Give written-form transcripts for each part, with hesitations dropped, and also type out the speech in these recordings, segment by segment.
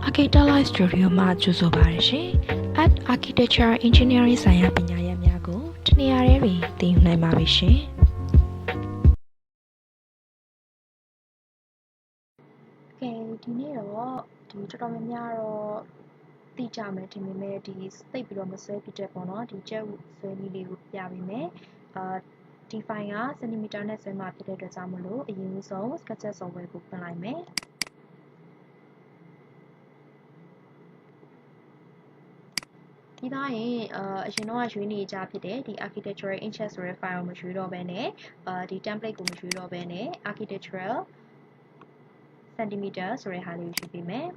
Architecture Studio မှာကြိုဆိုပါရရှင် At Architecture Engineering ဆိုင်ရာပညာရပ်များကိုတနေရာတွင်သင်ယူနိုင်ပါပြီရှင် Okay ဒီနေ့တော့ဒီတော်တော်များများတော့သိကြမယ်ဒီမဲ့ဒီသိပ်ပြီးတော့မဆွဲပြတဲ့ပေါ့နော်ဒီကျက်ဆွဲနည်းလေးကိုပြပေးမယ်ဒီ file ကစင်တီမီတာနဲ့ဆွဲမှာဖြစ်တဲ့အတွက်ကြောင့်မလို့အရင်ဆုံး SketchUp software ကိုဖွင့်လိုက်မယ်ပြီးသားရင်အရင်တော့ရွေးနေကြဖြစ်တဲ့ဒီ architectural inches ဆိုတဲ့ file ကိုမရွေးတော့ဘဲနဲ့ဒီ template ကိုမရွေးတော့ဘဲနဲ့ architectural centimeter ဆိုတဲ့ဟာလေးကိုရွေးပေးမယ်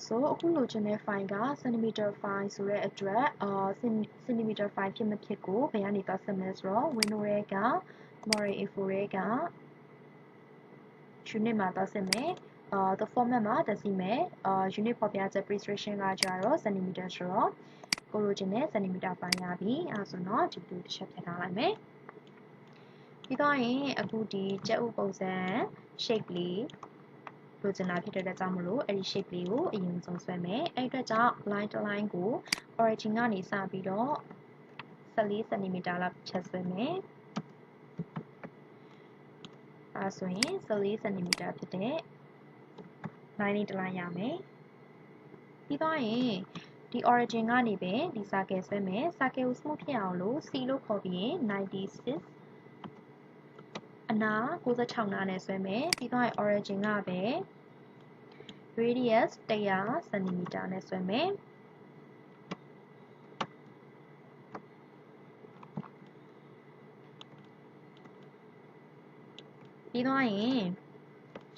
ဆိုအခုလိုချင်တဲ့ file က centimeter file ဆိုတဲ့အတွက်centimeter file ဖြစ်မဖြစ်ကိုဘယ်ကနေသွားဆက်မလဲဆိုတော့ window ရဲ့က model info ရဲ့က unit မှာသွားဆက်မယ်the format မှာ decimal unit ဖော်ပြချက် precision ကကြတော့ centimeter ဆိုတော့ကိုလိုချင်တဲ့ centimeter file ရပြီအဲဆိုတော့ဒီလိုတစ်ချက်ဖြတ်ထားလိုက်မယ်ပြီးတော့ရင်အခုဒီကြက်ဥပုံစံ shape လေးလိုချင်တာဖြစ်တဲ့အတွက်ကြောင့်မလို့အဲ့ဒီ shape လေးကိုအရင်ဆုံးဆွဲမယ်အဲ့အတွက်ကြောင့် line တစ် line ကို origin ကနေစပြီးတော့14 cm လောက်ဖြတ်ဆွဲမယ်အဲဆိုရင်14 cm ဖြစ်တဲ့ line လေးတစ် line ရမယ်ပြီးတော့ရင်ဒီ origin ကနေပဲဒီ circle ဆွဲမယ် circle ကို smooth ဖြစ်အောင်လို့ C လို့ခေါ်ပြီးရင်96အနာ96နာနဲ့ဆွဲမယ်ပြီးတော့ origin ကပဲ radius 100 cm နဲ့ဆွဲမယ်ပြီးတော့ရင်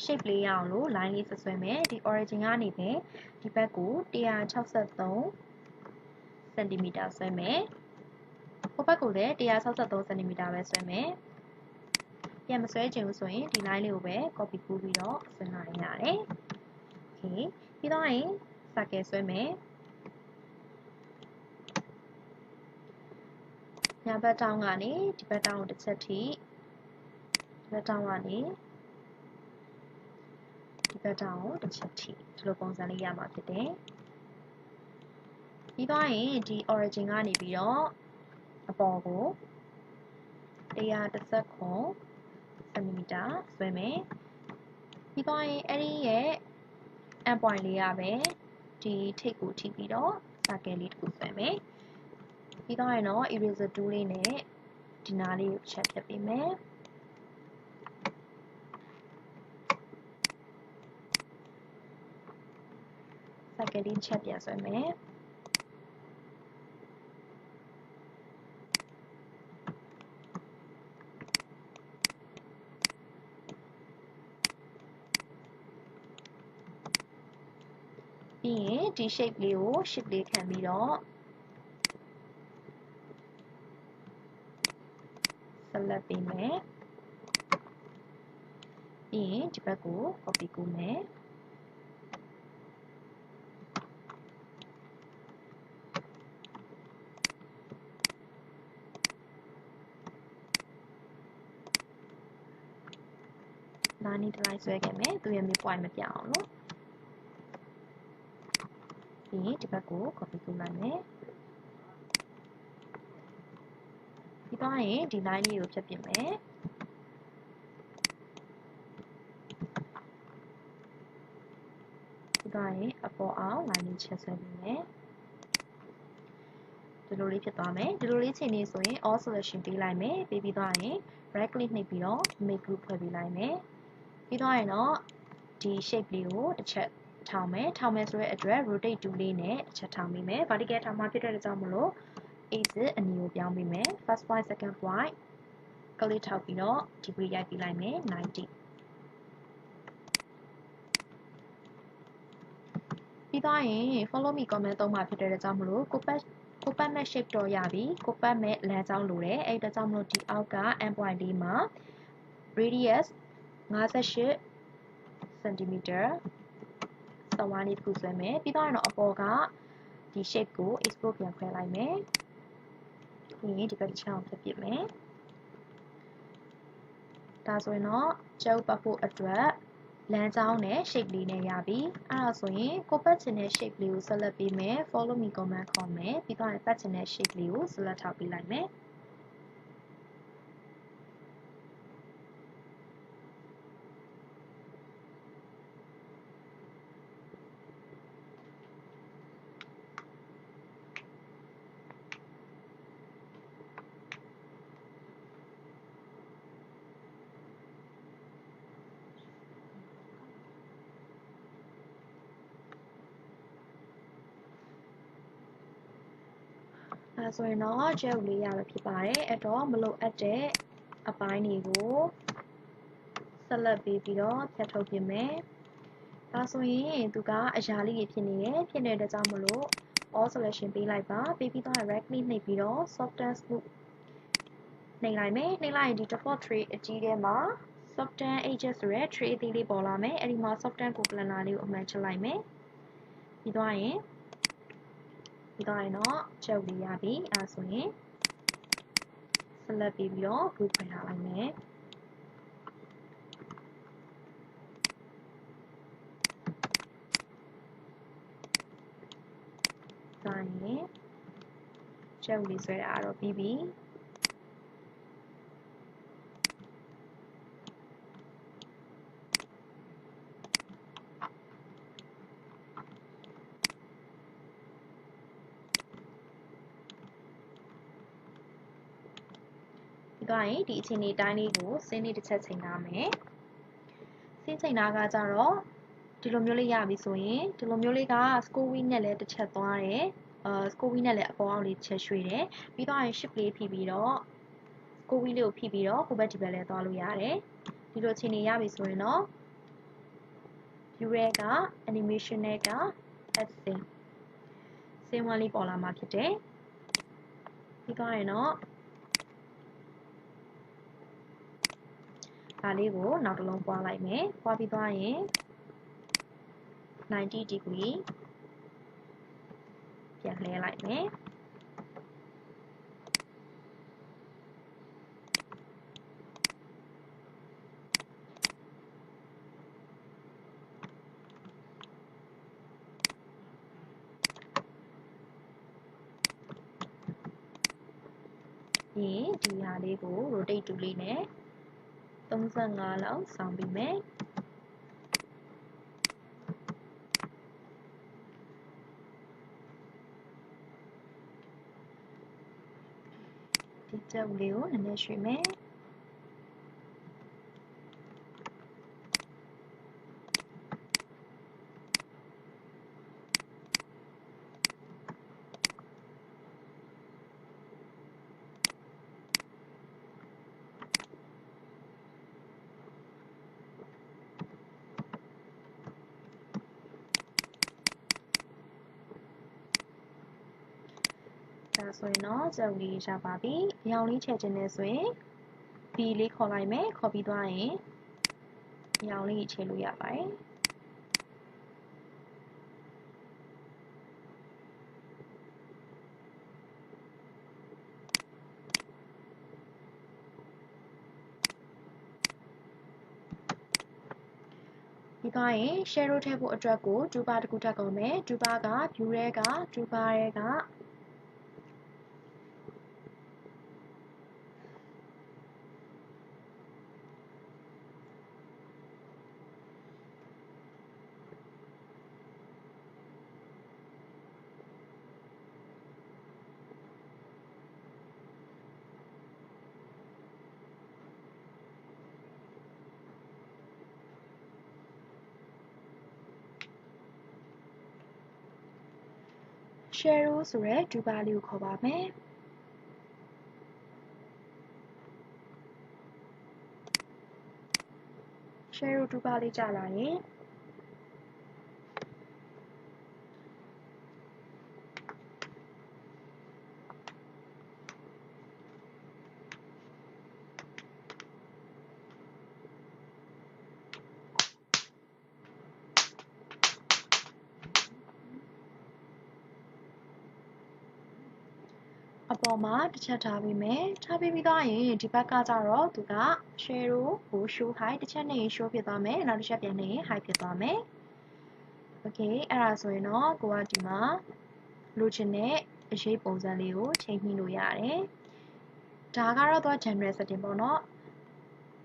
shape လေးရအောင်လို့ line လေးဆွဲမယ်ဒီ origin ကနေပဲဒီဘက်ကို163 cm ဆွဲမယ်ဟိုဘက်ကိုလည်း163 cm ပဲဆွဲမယ်ပြန်မဆွဲချင်ဘူးဆိုရင်ဒီ line လေးကိုပဲ copy ကူးပြီးတော့ဆွဲနိုင်ရတယ် okay ပြီးတော့ရင် circle ဆွဲမယ်ညာဘက်တောင်းကနေဒီဘက်တောင်းကိုတစ်ချက်ထိဒီဘက်တောင်းကနေဒီဘက်တောင်းကိုတစ်ချက်ထိဒီလိုပုံစံလေးရမှာဖြစ်တယ်ပြီးတော့ရင်ဒီ origin ကနေပြီးတော့အပေါ်ကို119 cm ဆွဲမယ်ပြီးတော့ရင်အဲ့ဒီရဲ့ end point လေးရပဲဒီထိပ်ကိုထိပြီးတော့ circle လေးတစ်ခုဆွဲမယ်ပြီးတော့ရင်တော့ eraser tool လေးနဲ့ဒီနားလေးကိုချက်ဖြတ်ပေးမယ်circle လေးချက်ပြန်ဆွဲမယ်ပြီးရင်ဒီ shape လေးကို shift လေးခံပြီးတော့ select ပေးမယ်ပြီးရင်ဒီဘက်ကို copy ကူးမယ်နားနီးတစ်လိုက်ဆွဲခဲ့မယ်သူရဲ့ midpoint မပြအောင်လို့ပြီးရင်ဒီဘက်ကို copy ကူးလိုက်မယ်ပြီးတော့ရင်ဒီ line လေးကိုဖြတ်ပြမယ်ပြီးတော့ရင်အပေါ်အောင် line လေးချက်ဆွဲပေးမယ်ဒီလိုလေးဖြစ်သွားမယ်ဒီလိုလေးချိန်နေဆိုရင် all selection ပေးလိုက်မယ်ပေးပြီးတော့ရင် right click နှိပ်ပြီးတော့ make group ဖွဲ့ပေးလိုက်မယ်ပြီးတော့ရင်တော့ဒီ shape လေးကိုတစ်ချက်ထောင်မယ်ဆိုတဲ့အတွက် rotate tool လေးနဲ့တစ်ချက်ထောင်ပေးမယ် vertical ထောင်မှဖြစ်တဲ့အတွက်ကြောင့်မလို့ axis အနီကိုပြောင်းပေးမယ် first point second point ကလေးထောက်ပြီးတော့ degree ရိုက်ပေးလိုက်မယ်90 ပြီးသွားရင် follow me comment သုံးမှာဖြစ်တဲ့အတွက်ကြောင့်မလို့ကိုပတ်မဲ့ shape တော့ရပြီကိုပတ်မဲ့လမ်းကြောင်းလိုတယ်အဲ့အတွက်ကြောင့်မလို့ဒီအောက်က end point လေးမှာ radius 58 cm စဝါးလေးတစ်ခုဆွဲမယ်ပြီးသွားရင်တော့အပေါ်ကဒီ shape ကို export ပြန်ခွဲလိုက်မယ်ပြီးရင်ဒီဘက်တစ်ချောင်းဖြတ်ပစ်မယ်ဒါဆိုရင်တော့ကျုပ်ပတ်ဖို့အတွက်လမ်းကြောင်းနဲ့ shape လေးနဲ့ရပြီအဲ့ဒါဆိုရင်ကိုပတ်ချင်တဲ့ shape လေးကို select ပေးမယ် follow me comment ခေါ်မယ်ပြီးတော့ပတ်ချင်တဲ့ shape လေးကို select ထောက်ပေးလိုက်မယ်ဒါဆိုရင်တော့ကျုပ်လေးရပဲဖြစ်ပါတယ်အဲ့တော့မလိုအပ်တဲ့အပိုင်းတွေကိုဆက်လက်ပေးပြီးတော့ဖြတ်ထုတ်ပြင်မယ်ဒါဆိုရင်သူကအရာလေးတွေဖြစ်နေတယ်ဖြစ်နေတဲ့အတွက်ကြောင့်မလို့ all selection ပေးလိုက်ပါပေးပြီးတော့ right click နှိပ်ပြီးတော့ soften smooth နှိပ်လိုက်မယ်နှိပ်လိုက်ရင်ဒီ default tray အကြီးထဲမှာ soften edges ဆိုရဲ tray အသေးလေးပေါ်လာမယ်အဲ့ဒီမှာ soften ကို planner လေးကိုအမှန်ချလိုက်မယ်ပြီးသွားရင်တော့ချုပ်လေးရပြီအဲဆိုရင် select ပြီးတော့ group ခွဲထားလိုက်မယ်ဒါရင်ချုပ်လေးဆွဲတာတော့ပြီးပြီသွားရင်ဒီအခြေအနေတိုင်းလေးကိုစင်းလေးတစ်ချက်ချိန်ထားမယ်စင်းချိန်တာကကြတော့ဒီလိုမျိုးလေးရပြီဆိုရင်ဒီလိုမျိုးလေးက score wheel နဲ့လည်းတစ်ချက်သွားတယ်score wheel နဲ့လည်းအပေါ်အောက်လေးတစ်ချက်ရွှေ့တယ်ပြီးတော့ shift လေးဖိပြီးတော့ score wheel လေးကိုဖိပြီးတော့ဟိုဘက်ဒီဘက်လည်းသွားလို့ရတယ်ဒီလိုအခြေအနေရပြီဆိုရင်တော့ view ရဲက animation နဲ့က add scene 1လေးပေါ်လာမှာဖြစ်တယ်ပြီးသွားရင်တော့ဒါလေးကိုနောက်တစ်လုံးပွားလိုက်မယ်ပွားပြီးသွားရင်90 degree ပြန်လှည့်လိုက်မယ်ပြီးဒီဟာလေးကို rotate tool လေးနဲ့35လောက်ဆောင်ပြီးမယ်ဒီကျုပ်လေးကိုနည်းနည်းရွှေ့မယ်ဒါဆိုရင်တော့ကျုပ်လေးရပါပြီအရောင်လေးချဲ့ခြင်းနဲ့ဆိုရင် B လေးခေါ်လိုက်မယ်ခေါ်ပြီးသွားရင်အရောင်လေးချဲ့လို့ရပါတယ်ပြီးသွားရင် shadow ထည့်ဖို့အတွက်ကို toolbar တစ်ခုထပ်ကုန်မယ် toolbar က view ရဲက toolbar ရဲကshadow ဆိုရဲ toolbar လေးကိုခေါ်ပါမယ် shadow toolbar လေးကြာလာရင် ပေါ်မှာတစ်ချက်ထားပေးမယ်ထားပေးပြီးသွားရင်ဒီဘက်ကကျတော့သူက share ကို show high တစ်ချက်နဲ့ show ဖြစ်သွားမယ်နောက်တစ်ချက်ပြန်နေ high ဖြစ်သွားမယ် okay အဲ့ဒါဆိုရင်တော့ကိုကဒီမှာလိုချင်တဲ့အရေးပုံစံလေးကိုချိန်ပြီးလို့ရတယ်ဒါကတော့သူက general setting ပေါ့နော်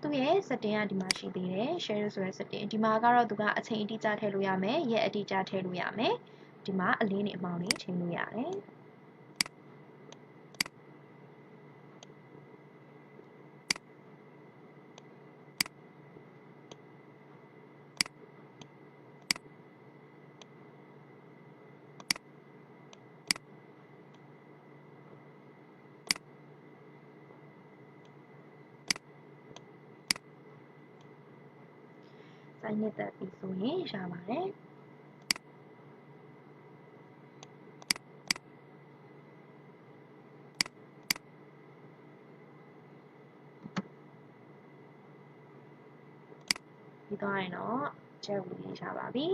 သူရဲ့ setting ကဒီမှာရှိသေးတယ် share ဆိုတဲ့ setting ဒီမှာကတော့သူကအချိန်အတိအကျထည့်လို့ရမယ်ရက်အတိအကျထည့်လို့ရမယ်ဒီမှာအလင်းတွေအမောင်တွေချိန်လို့ရတယ်စိုင်းနှစ်သက်ပြီဆိုရင်ရပါတယ်ပြီးသွားရင်တော့ cherry လေးရပါပြီ